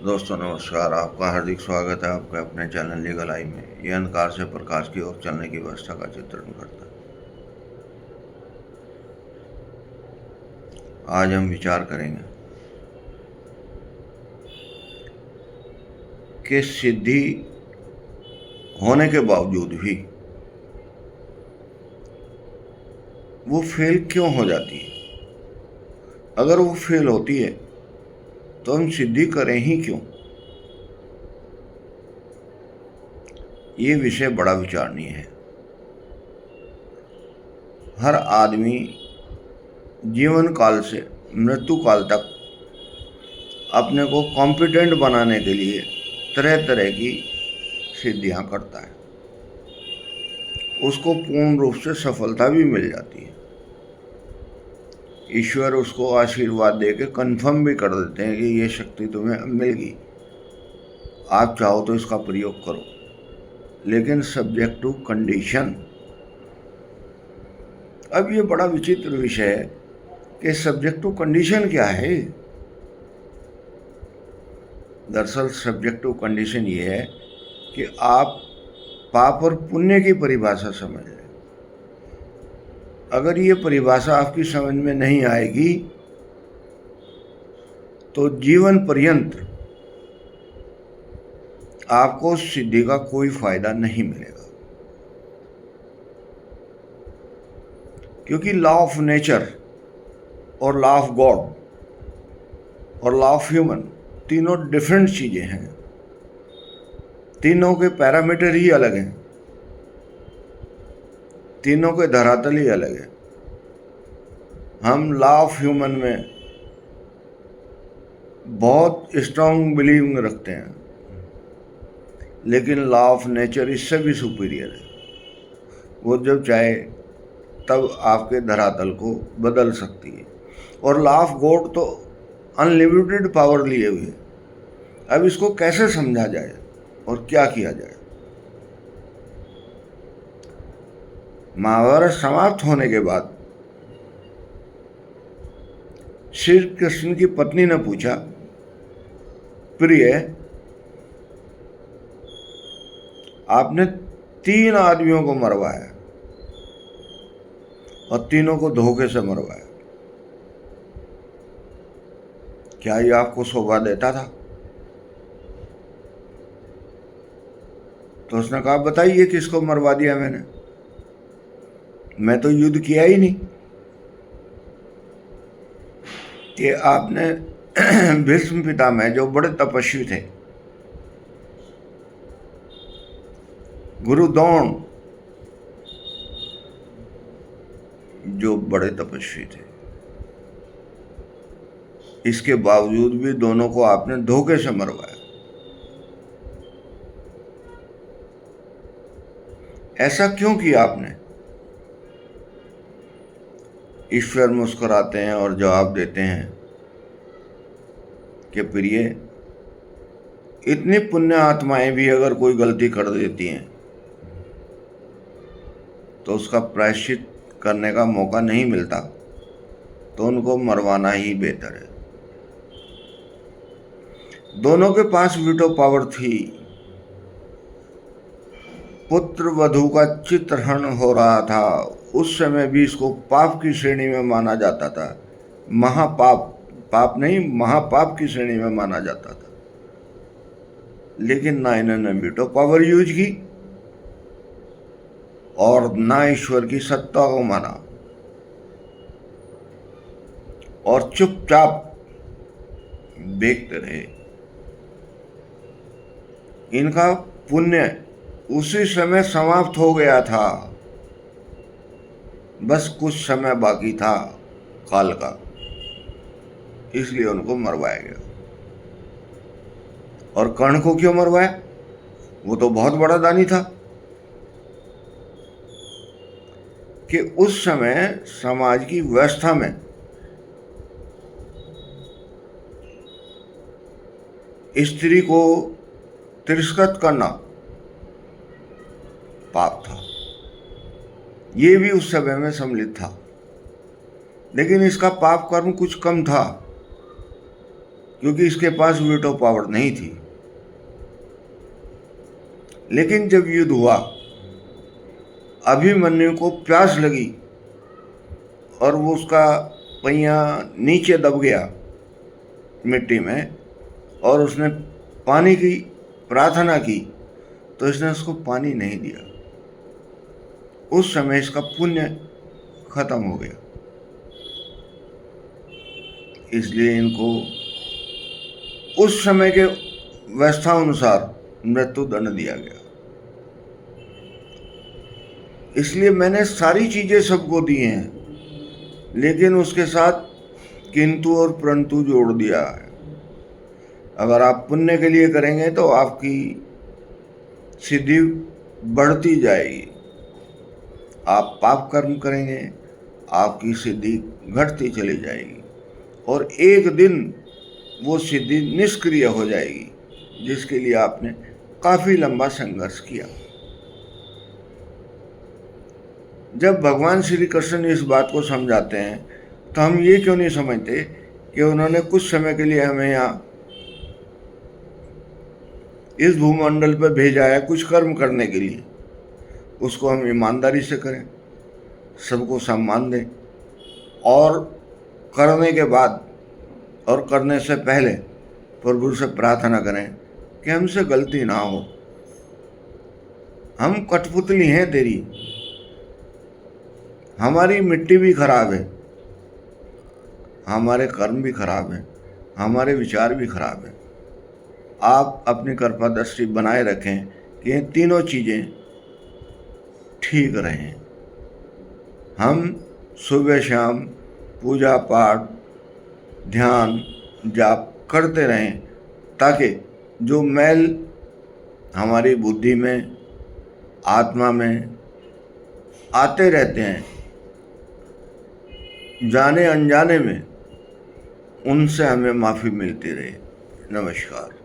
दोस्तों नमस्कार। आपका हार्दिक स्वागत है आपके अपने चैनल लीगल आई में। यह अंधकार से प्रकाश की ओर चलने की व्यवस्था का चित्रण करता है। आज हम विचार करेंगे कि सिद्धि होने के बावजूद भी वो फेल क्यों हो जाती है। अगर वो फेल होती है तो हम सिद्धि करें ही क्यों। ये विषय बड़ा विचारणीय है। हर आदमी जीवन काल से मृत्यु काल तक अपने को कॉम्पिटेंट बनाने के लिए तरह तरह की सिद्धियां करता है। उसको पूर्ण रूप से सफलता भी मिल जाती है। ईश्वर उसको आशीर्वाद दे के कन्फर्म भी कर देते हैं कि ये शक्ति तुम्हें अब मिलेगी, आप चाहो तो इसका प्रयोग करो, लेकिन सब्जेक्ट टू कंडीशन। अब ये बड़ा विचित्र विषय है कि सब्जेक्ट टू कंडीशन क्या है। दरअसल सब्जेक्ट टू कंडीशन ये है कि आप पाप और पुण्य की परिभाषा समझ लें। अगर ये परिभाषा आपकी समझ में नहीं आएगी तो जीवन पर्यंत आपको सिद्धि का कोई फायदा नहीं मिलेगा। क्योंकि लॉ ऑफ नेचर और लॉ ऑफ गॉड और लॉ ऑफ ह्यूमन तीनों डिफरेंट चीजें हैं। तीनों के पैरामीटर ही अलग हैं, तीनों के धरातल ही अलग है। हम लॉ ऑफ ह्यूमन में बहुत स्ट्रांग बिलीव रखते हैं, लेकिन लॉ ऑफ नेचर इससे भी सुपीरियर है। वो जब चाहे तब आपके धरातल को बदल सकती है। और लॉ ऑफ गॉड तो अनलिमिटेड पावर लिए हुए। अब इसको कैसे समझा जाए और क्या किया जाए। महाभारत समाप्त होने के बाद श्री कृष्ण की पत्नी ने पूछा, प्रिय, आपने 3 आदमियों को मरवाया और तीनों को धोखे से मरवाया, क्या ये आपको शोभा देता था? तो उसने कहा, बताइए किसको मरवा दिया मैंने, मैं तो युद्ध किया ही नहीं। कि आपने भीष्म पितामह जो बड़े तपस्वी थे, गुरु द्रोण जो बड़े तपस्वी थे, इसके बावजूद भी दोनों को आपने धोखे से मरवाया। ऐसा क्यों किया आपने? ईश्वर मुस्कुराते हैं और जवाब देते हैं कि प्रिय, इतनी पुण्य आत्माएं भी अगर कोई गलती कर देती हैं तो उसका प्रायश्चित करने का मौका नहीं मिलता, तो उनको मरवाना ही बेहतर है। दोनों के पास वीटो पावर थी। पुत्र वधू का चित्रहरण हो रहा था, उस समय भी इसको पाप की श्रेणी में माना जाता था। महापाप, पाप नहीं, महापाप की श्रेणी में माना जाता था। लेकिन ना इन्होंने वीटो पावर यूज की और ना ईश्वर की सत्ता को माना, और चुपचाप देखते रहे। इनका पुण्य उसी समय समाप्त हो गया था, बस कुछ समय बाकी था काल का, इसलिए उनको मरवाया गया। और कर्ण को क्यों मरवाया? वो तो बहुत बड़ा दानी था। कि उस समय समाज की व्यवस्था में स्त्री को तिरस्कृत करना पाप था। ये भी उस समय में सम्मिलित था, लेकिन इसका पाप कर्म कुछ कम था, क्योंकि इसके पास वीटो पावर नहीं थी। लेकिन जब युद्ध हुआ, अभिमन्यु को प्यास लगी और वो उसका पहिया नीचे दब गया मिट्टी में, और उसने पानी की प्रार्थना की, तो इसने उसको पानी नहीं दिया। उस समय इसका पुण्य खत्म हो गया। इसलिए इनको उस समय के व्यवस्था अनुसार मृत्यु दंड दिया गया। इसलिए मैंने सारी चीजें सबको दी हैं, लेकिन उसके साथ किंतु और परंतु जोड़ दिया है। अगर आप पुण्य के लिए करेंगे तो आपकी सिद्धि बढ़ती जाएगी। आप पाप कर्म करेंगे, आपकी सिद्धि घटती चली जाएगी, और एक दिन वो सिद्धि निष्क्रिय हो जाएगी, जिसके लिए आपने काफी लंबा संघर्ष किया। जब भगवान श्री कृष्ण इस बात को समझाते हैं, तो हम ये क्यों नहीं समझते कि उन्होंने कुछ समय के लिए हमें यहाँ इस भूमंडल पर भेजा है कुछ कर्म करने के लिए। उसको हम ईमानदारी से करें, सबको सम्मान दें, और करने के बाद और करने से पहले प्रभु से प्रार्थना करें कि हमसे गलती ना हो। हम कठपुतली हैं तेरी, हमारी मिट्टी भी खराब है, हमारे कर्म भी खराब हैं, हमारे विचार भी खराब हैं। आप अपनी कृपा दृष्टि बनाए रखें कि ये तीनों चीज़ें ठीक रहें। हम सुबह शाम पूजा पाठ, ध्यान, जाप करते रहें, ताकि जो मैल हमारी बुद्धि में, आत्मा में आते रहते हैं जाने अनजाने में, उनसे हमें माफ़ी मिलती रहे। नमस्कार।